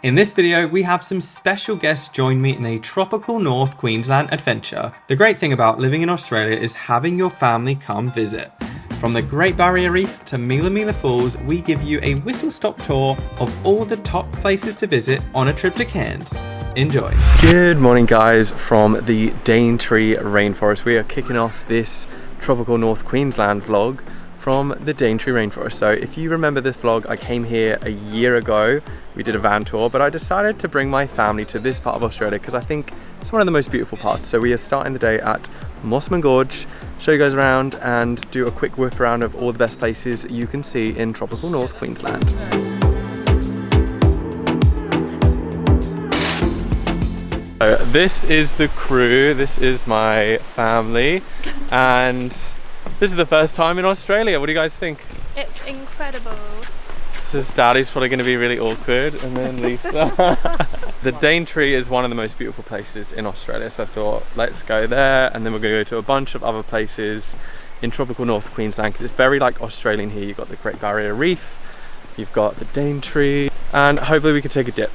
In this video, we have some special guests join me in a tropical North Queensland adventure. The great thing about living in Australia is having your family come visit. From the Great Barrier Reef to Mila Mila Falls, we give you a whistle-stop tour of all the top places to visit on a trip to Cairns. Enjoy. Good morning guys from the Daintree Rainforest. We are kicking off this tropical North Queensland vlog from the Daintree Rainforest. So if you remember this vlog, I came here a year ago. We did a van tour, but I decided to bring my family to this part of Australia because I think it's one of the most beautiful parts. So we are starting the day at Mossman Gorge, show you guys around and do a quick whip around of all the best places you can see in tropical North Queensland. So this is the crew, this is my family, and this is the first time in Australia. What do you guys think? It's incredible. This is Daddy's probably going to be really awkward, and then Lisa. The Daintree is one of the most beautiful places in Australia, so I thought let's go there, and then we're going to go to a bunch of other places in tropical North Queensland because it's very like Australian here. You've got the Great Barrier Reef, you've got the Daintree, and hopefully we can take a dip.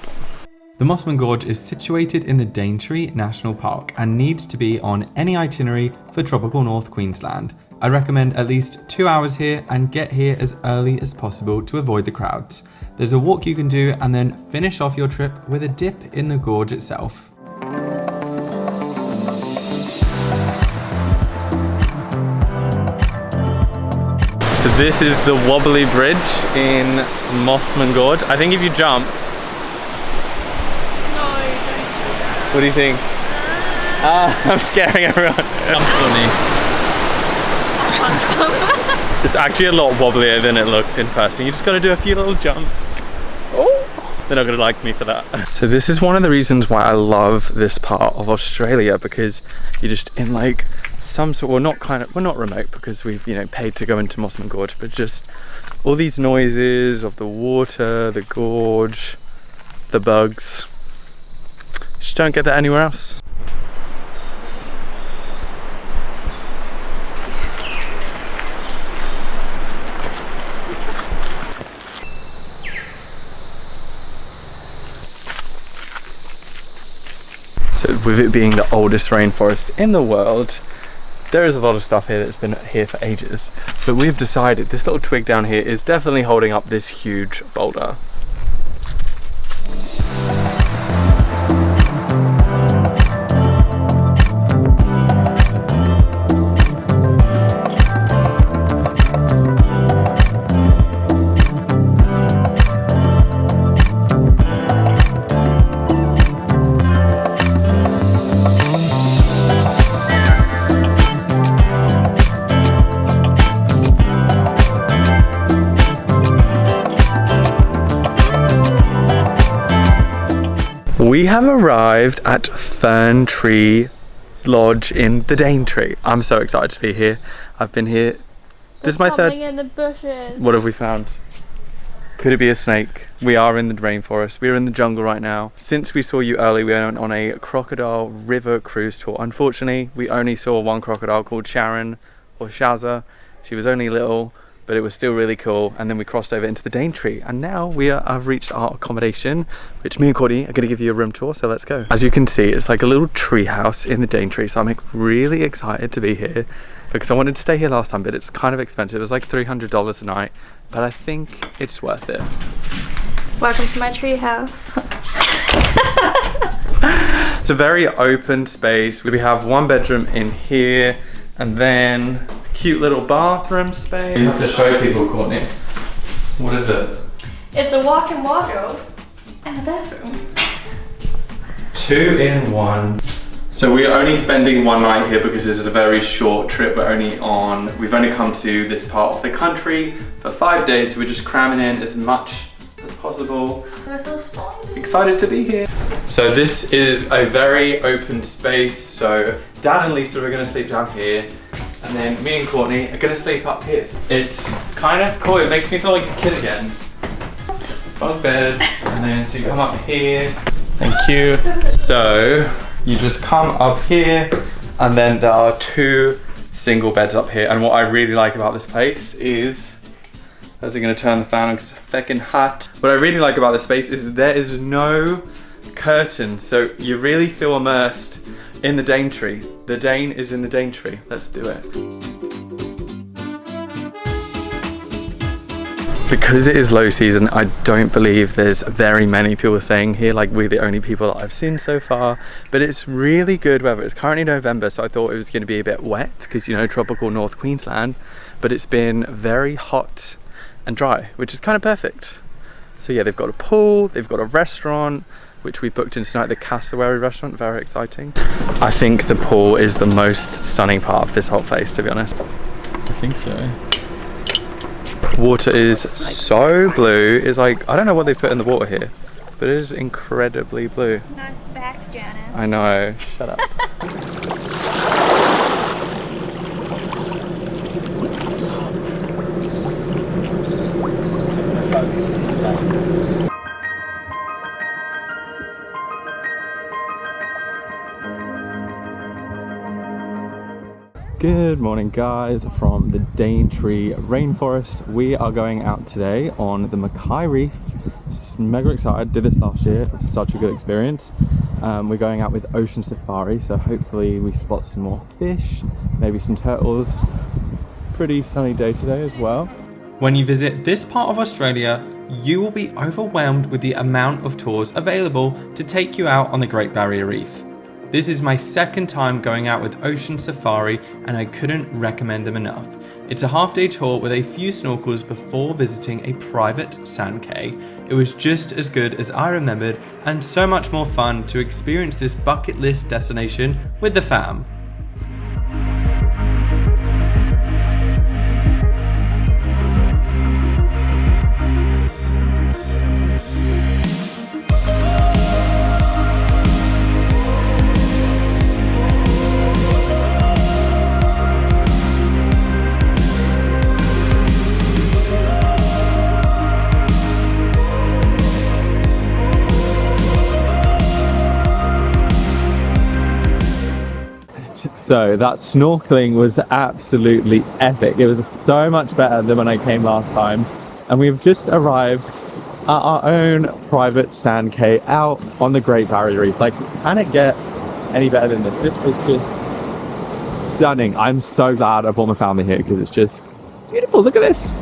The Mossman Gorge is situated in the Daintree National Park and needs to be on any itinerary for tropical North Queensland. I recommend at least 2 hours here and get here as early as possible to avoid the crowds. There's a walk you can do and then finish off your trip with a dip in the gorge itself. So this is the wobbly bridge in Mossman Gorge. I think if you jump, what do you think? I'm scaring everyone. It's actually a lot wobblier than it looks in person. You just gotta do a few little jumps. Oh, they're not gonna like me for that. So this is one of the reasons why I love this part of Australia, because you're just in like some sort, well we're not remote because we've, paid to go into Mossman Gorge, but just all these noises of the water, the gorge, the bugs. Just don't get that anywhere else. So with it being the oldest rainforest in the world, there is a lot of stuff here that's been here for ages. But we've decided this little twig down here is definitely holding up this huge boulder. We have arrived at Fern Tree Lodge in the Daintree. I'm so excited to be here. I've been here. This is my third. Something in the bushes. What have we found? Could it be a snake? We are in the rainforest. We are in the jungle right now. Since we saw you early, we went on a crocodile river cruise tour. Unfortunately, we only saw one crocodile called Sharon or Shazza. She was only little, but it was still really cool. And then we crossed over into the Daintree, and now I've reached our accommodation, which me and Courtney are going to give you a room tour, so let's go. As you can see, it's like a little tree house in the Daintree, so I'm really excited to be here because I wanted to stay here last time, but it's kind of expensive. It was like $300 a night, but I think it's worth it. Welcome to my tree house. It's a very open space. We have one bedroom in here, and then cute little bathroom space. You have to show people, Courtney. What is it? It's a walk-in wardrobe and a bathroom. 2 in 1. So we're only spending one night here because this is a very short trip. We've only come to this part of the country for 5 days, so we're just cramming in as much as possible. Excited to be here. So this is a very open space. So Dad and Lisa are gonna sleep down here, and then me and Courtney are gonna sleep up here. It's kind of cool. It makes me feel like a kid again. Bunk beds, and then so you come up here. Thank you. So you just come up here, and then there are 2 single beds up here. And what I really like about this place is I was going to turn the fan on because it's fucking hot. What I really like about this space is there is no curtain, so you really feel immersed in the Daintree. The Dane is in the Daintree. Let's do it. Because it is low season, I don't believe there's very many people staying here. Like, we're the only people that I've seen so far. But it's really good weather. It's currently November, so I thought it was going to be a bit wet because, you know, tropical North Queensland. But it's been very hot and dry, which is kind of perfect. So yeah, they've got a pool, they've got a restaurant, which we booked in tonight, the Cassowary restaurant, very exciting. I think the pool is the most stunning part of this whole place, to be honest. I think so. Water is so blue. It's like, I don't know what they've put in the water here, but it is incredibly blue. Nice back, Janice. I know, shut up. Good morning guys from the Daintree rainforest. We are going out today on the Mackay Reef. Mega excited, did this last year, it was such a good experience. We're going out with Ocean Safari, so hopefully we spot some more fish, maybe some turtles. Pretty sunny day today as well. When you visit this part of Australia, you will be overwhelmed with the amount of tours available to take you out on the Great Barrier Reef. This is my second time going out with Ocean Safari and I couldn't recommend them enough. It's a half-day tour with a few snorkels before visiting a private sand cay. It was just as good as I remembered and so much more fun to experience this bucket list destination with the fam. So that snorkeling was absolutely epic. It was so much better than when I came last time. And we've just arrived at our own private sand cay out on the Great Barrier Reef. Like, can it get any better than this? This was just stunning. I'm so glad I brought my family here because it's just beautiful. Look at this.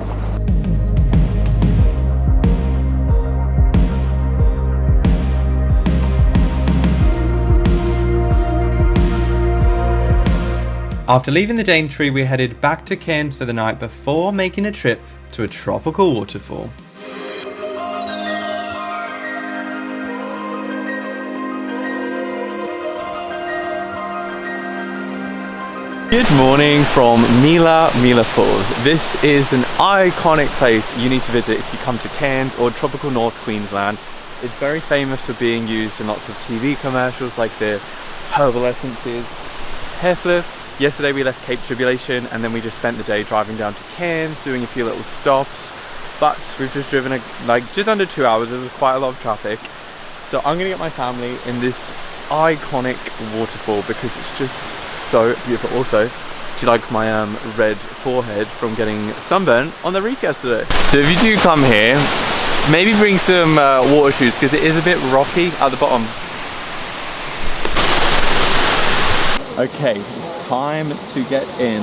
After leaving the Daintree, we headed back to Cairns for the night before making a trip to a tropical waterfall. Good morning from Mila Falls. This is an iconic place you need to visit if you come to Cairns or tropical North Queensland. It's very famous for being used in lots of TV commercials like the herbal essences, hair flip. Yesterday we left Cape Tribulation and then we just spent the day driving down to Cairns, doing a few little stops. But we've just driven like just under 2 hours. There was quite a lot of traffic. So I'm gonna get my family in this iconic waterfall because it's just so beautiful. Also, do you like my red forehead from getting sunburn on the reef yesterday? So if you do come here, maybe bring some water shoes because it is a bit rocky at the bottom. Okay. Time to get in.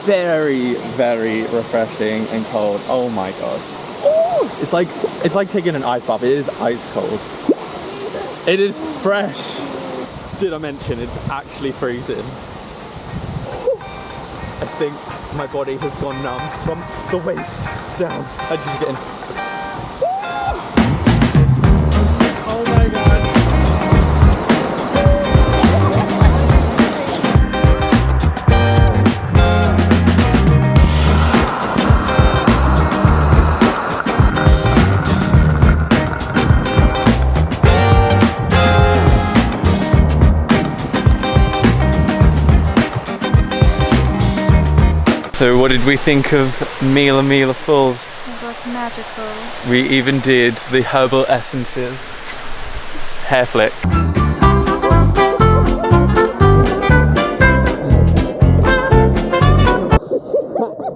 Very, very refreshing and cold. Oh my god. Ooh, it's like taking an ice bath. It is ice cold. It is fresh. Did I mention it's actually freezing? I think my body has gone numb from the waist down. I just get in. Oh my god. So what did we think of Mila Falls? It was magical. We even did the herbal essences. Hair flick.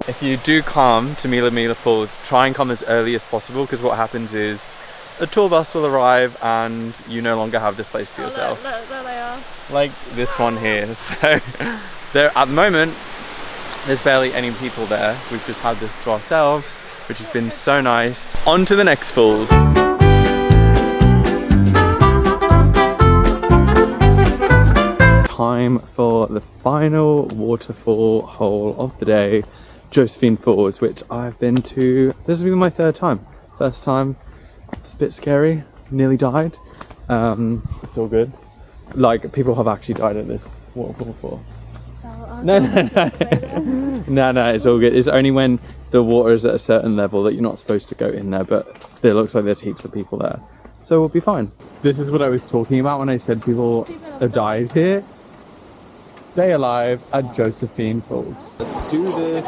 If if you do come to Mila Mila Falls, try and come as early as possible, because what happens is a tour bus will arrive and you no longer have this place to yourself. Look, there they are. Like this one here. So there at the moment there's barely any people there. We've just had this to ourselves, which has been so nice. On to the next falls. Time for the final waterfall hole of the day, Josephine Falls, which I've been to. This will be my third time. First time, it's a bit scary, nearly died. It's all good. Like, people have actually died at this waterfall before. No, it's all good. It's only when the water is at a certain level that you're not supposed to go in there, but it looks like there's heaps of people there, so we'll be fine. This is what I was talking about when I said people have died here. Stay alive at Josephine Falls. Let's do this.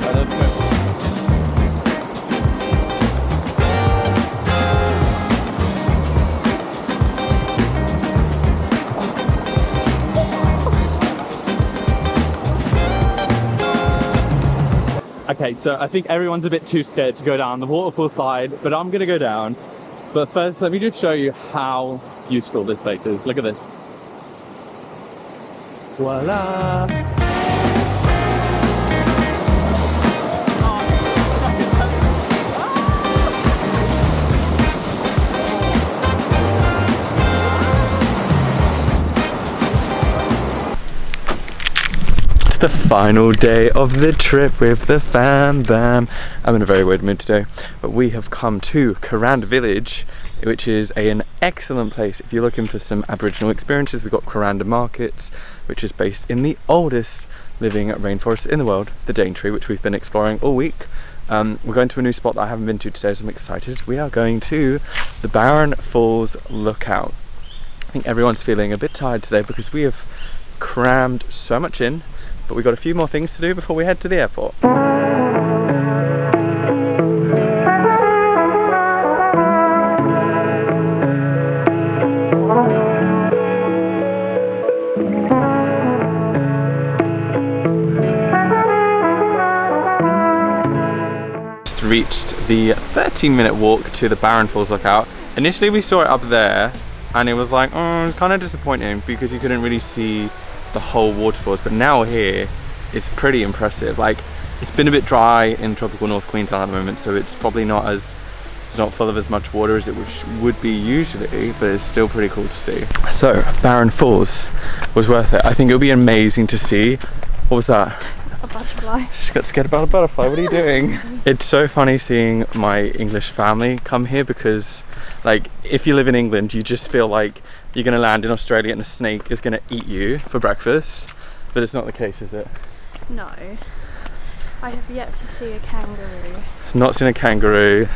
Let's go. Okay, so I think everyone's a bit too scared to go down the waterfall slide, but I'm gonna go down. But first, let me just show you how beautiful this place is. Look at this. Voila! It's the final day of the trip with the fam bam. I'm in a very weird mood today, but we have come to Cairns Village, which is an excellent place if you're looking for some Aboriginal experiences. We've got Cairns Markets, which is based in the oldest living rainforest in the world, the Daintree, which we've been exploring all week. We're going to a new spot that I haven't been to today, so I'm excited. We are going to the Barron Falls Lookout. I think everyone's feeling a bit tired today because we have crammed so much in, but we've got a few more things to do before we head to the airport. Just reached the 13-minute walk to the Barron Falls Lookout. Initially we saw it up there and it was like, oh, it's kind of disappointing because you couldn't really see the whole waterfalls, but now here it's pretty impressive. Like, it's been a bit dry in tropical North Queensland at the moment, so it's probably not full of as much water as it would be usually, but it's still pretty cool to see. So Barron Falls was worth it. I think it would be amazing to see. What was that? A butterfly. She got scared about a butterfly. What are you doing? It's so funny seeing my English family come here because, like, if you live in England, you just feel like you're gonna land in Australia and a snake is gonna eat you for breakfast, but it's not the case, is it? No. I have yet to see a kangaroo. Not seen a kangaroo.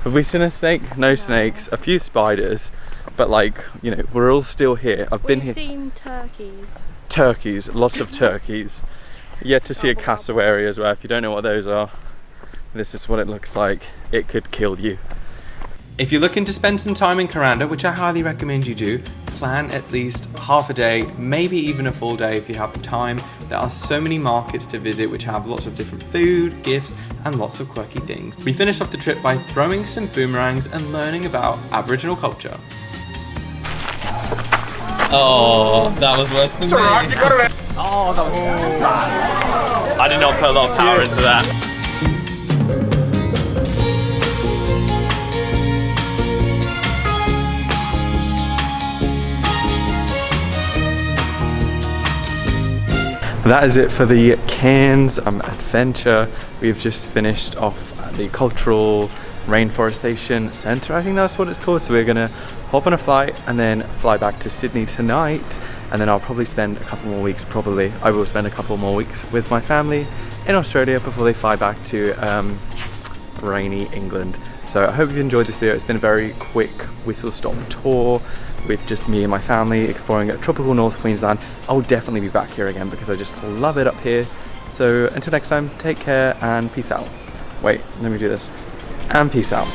Have we seen a snake? No snakes. A few spiders, but, like, you know, we're all still here. I've been here. We've seen turkeys. Turkeys, lots of turkeys. Yet to see a cassowary as well. If you don't know what those are, this is what it looks like. It could kill you. If you're looking to spend some time in Cairns, which I highly recommend you do, plan at least half a day, maybe even a full day if you have the time. There are so many markets to visit which have lots of different food, gifts, and lots of quirky things. We finished off the trip by throwing some boomerangs and learning about Aboriginal culture. Oh, that was worse than me. Oh, that was bad. I did not put a lot of power into that. That is it for the Cairns adventure. We've just finished off the Cultural Rainforestation Centre, I think that's what it's called. So we're gonna hop on a flight and then fly back to Sydney tonight, and then I'll probably spend a couple more weeks, I will spend a couple more weeks with my family in Australia before they fly back to rainy England. So I hope you've enjoyed this video. It's been a very quick whistle-stop tour with just me and my family exploring tropical North Queensland. I'll definitely be back here again because I just love it up here. So until next time, take care and peace out. Wait, let me do this. And peace out.